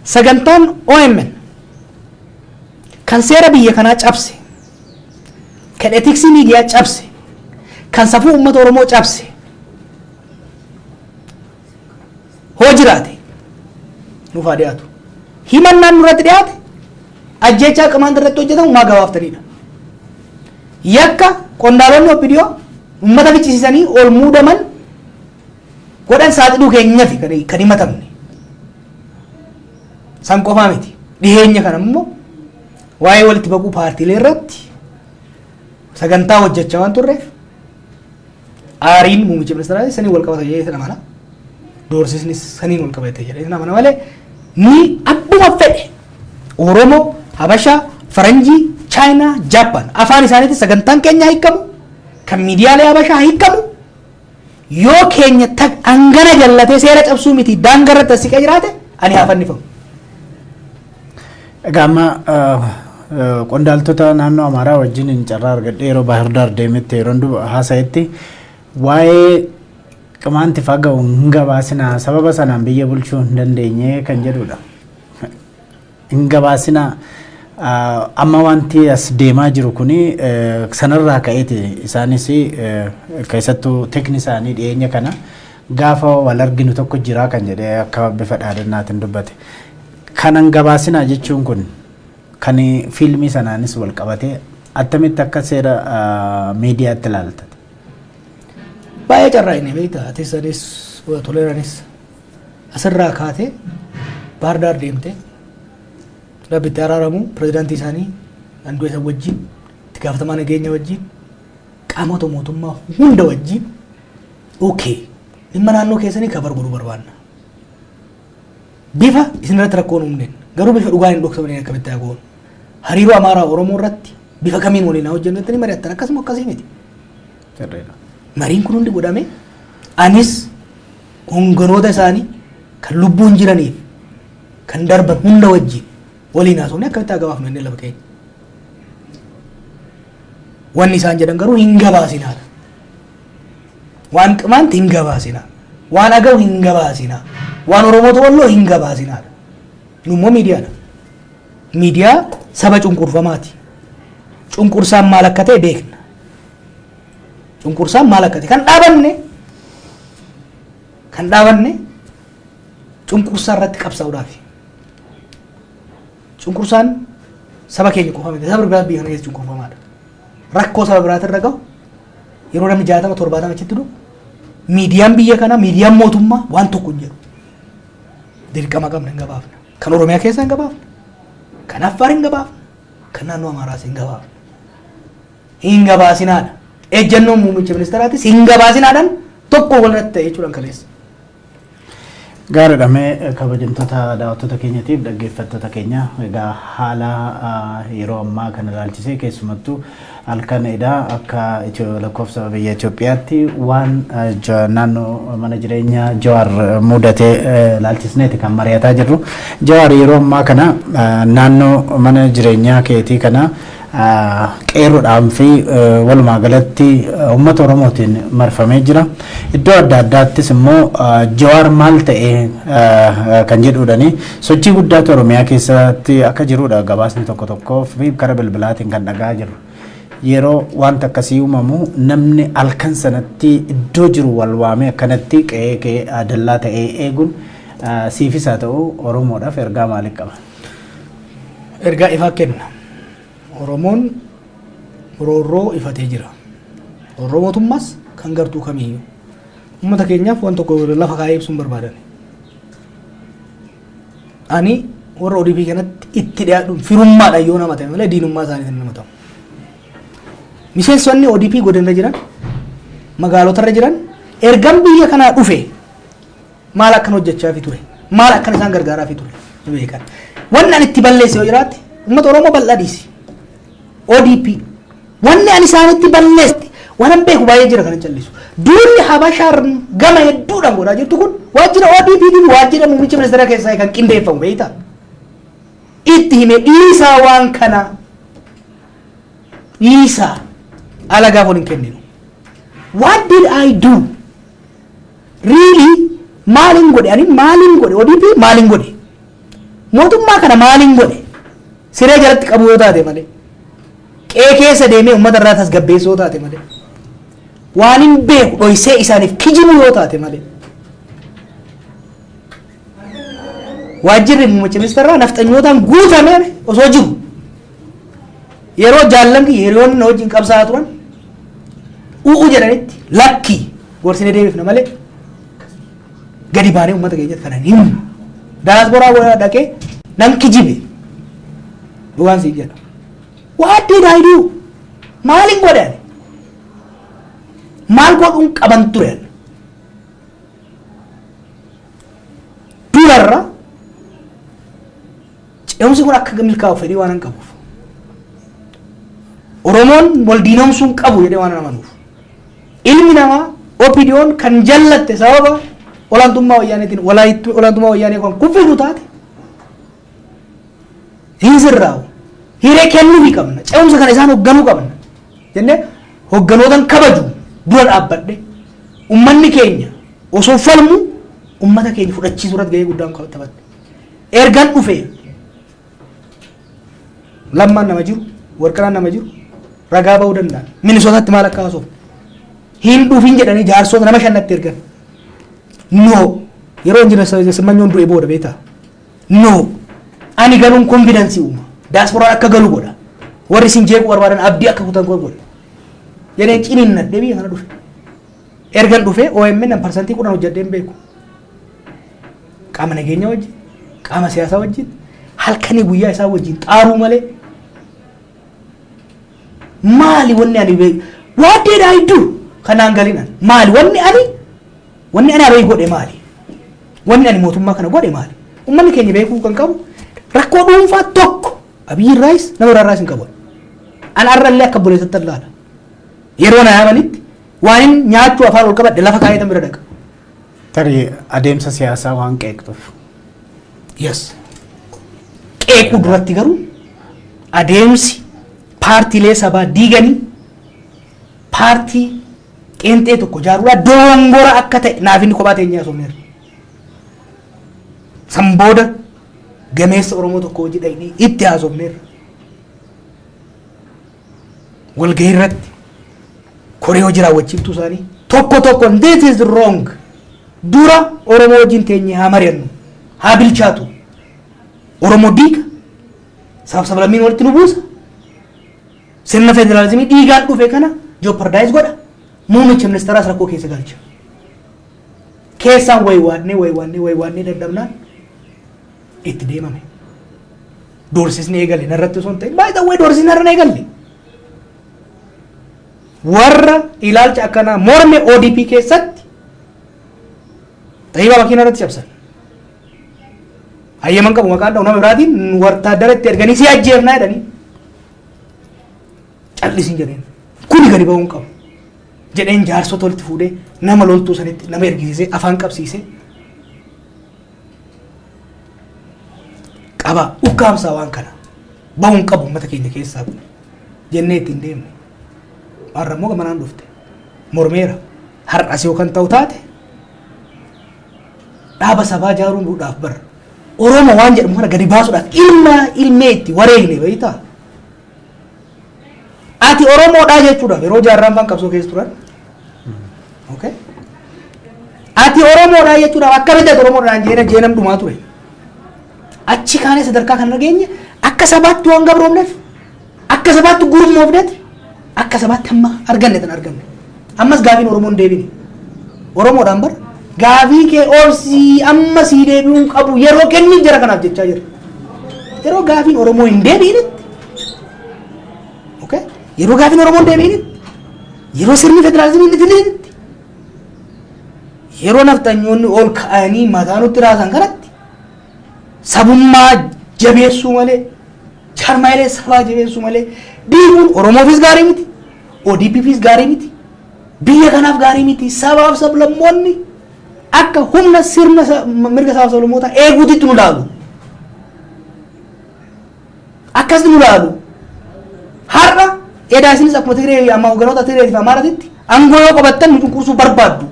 sagantaan OMN kan seera biyya kanaa cabse, kan etiksii miidiyaa cabse, kan safuu uummata Oromoo cabse hoo jiraate nuuf haa dhiyaatu. Himannaan nurratti dhiyaate ajjechaa qamaan irratti hojjetamu maa gabaaftaniidha. Yakka qondaalonni OPDO uummata ficcisiisanii ol muudaman godhan saaxiluu keenyafi kan himatamne. San qofaa miti. Dhiheenya kana immoo waa'ee walitti baquu paartiilee irratti sagantaa hojjechaa waan turreef aariin muummicha ministeeraa sanii wal qabata jedhee sana mala doorsisnis saniin wal qabate jedhee sana mana malee ni abbuma fedhe Oromoo, Habashaa, Faranjii, Chaayinaa, Jaappaan afaan isaaniitti sagantaan keenya hiikamu kan miidiyaalee Habashaa hiikamu yoo keenya hangana jallatee seera cabsuu miti daangarratti siqee jiraate ani haa fannifamu. Gama qondaaltota naannoo Amaaraa wajjin hin carraa argadhee yeroo Baahir Daar deemetti yeroo haasayetti waa'ee qamaanti faga'u hin gabaasinaa sababa sanaan biyya bulchuu hin dandeenye kan jedhudha. Hin gabaasinaa amma wanti as deemaa jiru kuni sanarraa ka'eeti isaanis keessattuu teekni isaanii dhiyeenya kana gaafa wal arginu tokko jira kan jedhee akka bifa dhaadannaatiin dubbate. Kanan gabaasinaa jechuun kun kan fiilmii sanaanis wal qabatee attamitti akka seera miidiyaatti ilaalta. Baay'ee carraa inni beektaa ateessanis toleeranis asirraa kaatee Baahir Daar deemtee rabbitti araaramu pirezidaantii isaanii handuu isa wajjin itti gaafatamaa nageenya wajjin qaamota mootummaa hunda wajjin okay dhimma naannoo keessanii kabar godhuu barbaanna. Bifa isinirratti rakkoon uumneen garuu bifa dhugaan hin dhoksamanii akkamitti haa goonu. Hariiroo Amaaraa Oromoo irratti bifa kamiin waliin haa hojjennettanii mari'attan akkasuma akkasii miti. Mariin kun hundi godhame anis honganoota isaanii kan lubbuun jiraniif kan darban hunda wajjin waliin haasofne akkamitti haa gabaafnu inni lafa keenya. Wanni isaan jedhan garuu hin gabaasinaadha. Waan qamaanti hin gabaasinaa. Waan agaw hin gabaasinaa. Waan Oromoo walloo hin gabaasinaadha. Nummoo miidiyaadha. Miidiyaa saba cunqurfamaati. Cunqursaan maal akka ta'e beekna. Cunqursaan maal akka ta'e kan dhaabanne cunqursaa irratti qabsaa'uudhaafi. Cunqursaan saba keenya qofa miti saba biraa biyya kana keessa cunqurfamaadha. Rakkoo saba biraati irra gahu yeroo namni 60-70 achitti dhufu miidiyaan biyya kana miidiyaan mootummaa waan tokko hin jedhu. Dirqama qabna hin gabaafna. Kan Oromiyaa keessa hin gabaafna. Kan Affaar hin gabaafna. Kan naannoo Amaaraas hin gabaafna. Hin gabaasinaadha. Ejjennoon muummicha ministeeraatis hin gabaasinaadhaan tokko walirratti ta'e jechuudhaan kaleessa. Gaariidha mee kabajamtoota daawwattoota keenyaatiif dhaggeeffattoota keenya egaa haala yeroo ammaa kana ilaalchisee keessumattuu halkan edaa akka lakkoofsa biyya Itoophiyaatti waan naannoo mana jireenyaa Jawwar mudatee ilaalchisneeti kan mari'ataa jirru. Jawwar yeroo ammaa kana naannoo mana jireenyaa keetii kana qeerroodhaan fi walumaa galatti uummata Oromootiin marfamee jira. Iddoo adda addaattis immoo Jawwar maal ta'e kan jedhuudhani sochii guddaatu Oromiyaa keessatti akka jirudha gabaasni tokko tokkoo fi karaa bilbilaatiin kan dhagaa jirru. Yeroo wanta akkasii uumamu namni halkan sanatti iddoo jiru wal waamee akkanatti qe'ee dallaa ta'ee eeguun siifis haa ta'u Oromoodhaaf ergaa maalii qaba? Ergaa ifaa kenna. Oromoon roorroo ifatee jira. Roorroo mootummaas kan gartuu kamiyyuu. Uummata keenyaaf waan tokko lafa kaa'ee ibsuun barbaadan. Ani warra ODP kanatti itti dhiyaadhuun firummaadhaan yoo nama ta'e malee diinummaa isaaniitiin nama ta'u. Miseensonni ODP godinarra jiran magaalotarra jiran ergan biyya kanaa dhufe maal akkan hojjechaa fi ture maal akkan isaan gargaaraa fi ture beekan. Wanni ani itti balleesse yoo jiraate uummata Oromoo bal'aa dhiisi. ODP wanni ani isaanitti balleesse waan beeku baay'ee jira kan callisu. Duulli Habashaar gama hedduudhaan godhaa jirtu kun waajjira ODP fi waajjira muummicha ministeeraa keessaa kan qindeeffamu beektaa. Itti hime dhiisaa waan kana dhiisaa alagaa foon hin kenninu. What did I do? Really? Maalin godhe? Ani maalin godhe? ODP maalin godhe? mootummaa kana maaliin godhe siree jalatti qabu yoo taate malee qe'ee keessa deemee uummata irraa tasgabbeessuu yoo taate malee waan hin beeku dhoysee isaaniif kijibu yoo taate malee waajjirri muummicha ministeeraa nafxanyootaan guutamee osoo jiru yeroo jaallanki hiriyoonni na wajjin qabsaa'aa turan u'u jedhanitti lakkii gorsine deebifna malee gadi baanee uummata keenyatti kana himu daasporaa dhaqee nan kijibe dhugaan siin jedha what did I do maalin godhan maal godhuun qaban ture durarra ce'umsi kun akka milkaa'u fedhii waan hin qabuuf Oromoon wal diinomsuun qabu jedhee waan amanuuf ilmi namaa OPDO'n kan jallatte sababa olaantummaa wayyaaneetiin olaantummaa wayyaanee kan kuffisu taate hin sirraa'u hiree kennuu qabna ce'umsa kana isaan hoogganuu qabna jennee hoogganootan kabaju dura dhaabbadhe ummanni keenya osoo falmu ummata keenya fudhachiisuu irratti gahee guddaa taphate ergan dhufee lammaan nama jiru warqanaan nama jiru ragaa ba'uu danda'an Minisootaatti maal akka haasoo hin dhufin jedhanii jaarsota nama shannatti ergan no yeroo injinar Simanyoon du'e booda beektaa no ani galuun konfidansii uuma daasporaan akka galu godha warri isin jeequu barbaadan abdii akka kutan godha jedheen ciniinnadhee biyya kana dhufe ergan dhufe OMN parsantii 10 hojjedheen beeku qaama nageenya wajjin qaama siyaasaa wajjin halkanii guyyaa isaa wajjin xaaruu malee maali wanni ani beeku what did I do kanaan galinan maali wanni ani abai godhe maali wanni ani mootummaa kana godhe maali ummanni keenya beekuu kan qabu rakkoo dhuunfaa tokko Abiyyi Raayis nama irraa hin qabu an arrallee akka buleessatti laala yeroo na yaamanitti waan nyaachuu afaan ol qabadhe lafa kaayatan bira dhaqa tarii adeemsa siyaasaa waan qeeqtuuf yes qeequu duratti garuu adeemsi paartiilee sabaa diiganii paartii qeenxee tokko jaaruudhaa dongora akka ta'e naaf inni kophaa teenyaa asoomeera san booda gameessa Oromoo tokko hojii dhaqnee itti haasofneerra walgahii irratti koree hojii raawwachiiftuu isaanii tokko this is wrong dura Oromoo wajjin teenyee haa mari'annu haa bilchaatu Oromoo diiga sablammiin walitti nu buusa sirna federaalizimii dhiigaan dhufe kana jeopardize godha muummicha ministeeraas rakkoo keessa galcha keessaan waywaannee dadhabnaan itti deemame doorsisni eegale narratti osoo hin ta'in baay'ee way doorsisni narra eegalle warra ilaalcha akkanaa morme ODP keessatti ta'iibaa bakkii narratti cabsan hayyaman qabu maqaan dha'u nama biraatiin wartaaddaratti erganii si ajjeefnaa jedhanii callisin jedheen kuni gadi ba'uun qabu jedheen jaarsota walitti fuudhee nama loltuu sanitti nama ergisiisee afaan qabsiisee qaba ukkaamsaa waan kana ba'uun qabu uummata keenya keessaa jennee ittiin deemne har'a immoo gamanaan dhufte mormeera har'as yoo kan ta'u taate dhaaba sabaa jaaruun duudhaaf barra Oromoo waan jedhamu kana gadi baasuudhaaf ilmee itti wareegne beektaa ati Oromoodhaa jechuudhaaf yeroo jaarraan faan qabsoo keessa turan okay ati Oromoodhaa jechuudhaaf akkamitti ati Oromoodhaan jeenam dhumaa ture achi kaanee sadarkaa kan nageenye akka sabaatti waan gabroomneef akka sabaatti gurmoofneef akka sabaatti amma arganne tan arganne ammas gaafiin Oromoon deebine Oromoodhaan bar gaafii kee oolsii amma sii deebi'uun qabu yeroo kenni jara kanaaf jechaa jira yeroo gaafiin Oromoo hin deebiinitti okay yeroo gaafiin Oromoon deebiinitti yeroo sirni federaalizimii hin fidinitti yeroo naftanyoonni ol ka'anii mataa nutti raasan kanatti sabummaa jabeessuu malee charmaalee sabaa jabeessuu malee diiguun Oromoofis gaarii miti ODPfis gaarii miti biyya kanaaf gaarii miti sabaaf sablammoonni akka humna sirna mirga sabaaf sablammootaa eeguutitti nu laalu akkasii nu laalu har'a edaa isinis akkuma Tigree amma hogganoota Tigreetiif Amaaratitti aangoo yoo qabattan nu cunqursuu barbaaddu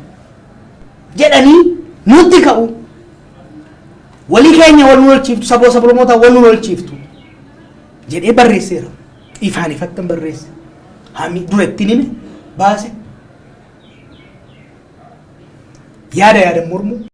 jedhanii nutti ka'u walii keenya wal lolchiiftu saboo sablamoota wal lolchiiftu jedhee barreesseera. Ifaan ifattan barreesse. Hami duratti nime baase. Yaada mormu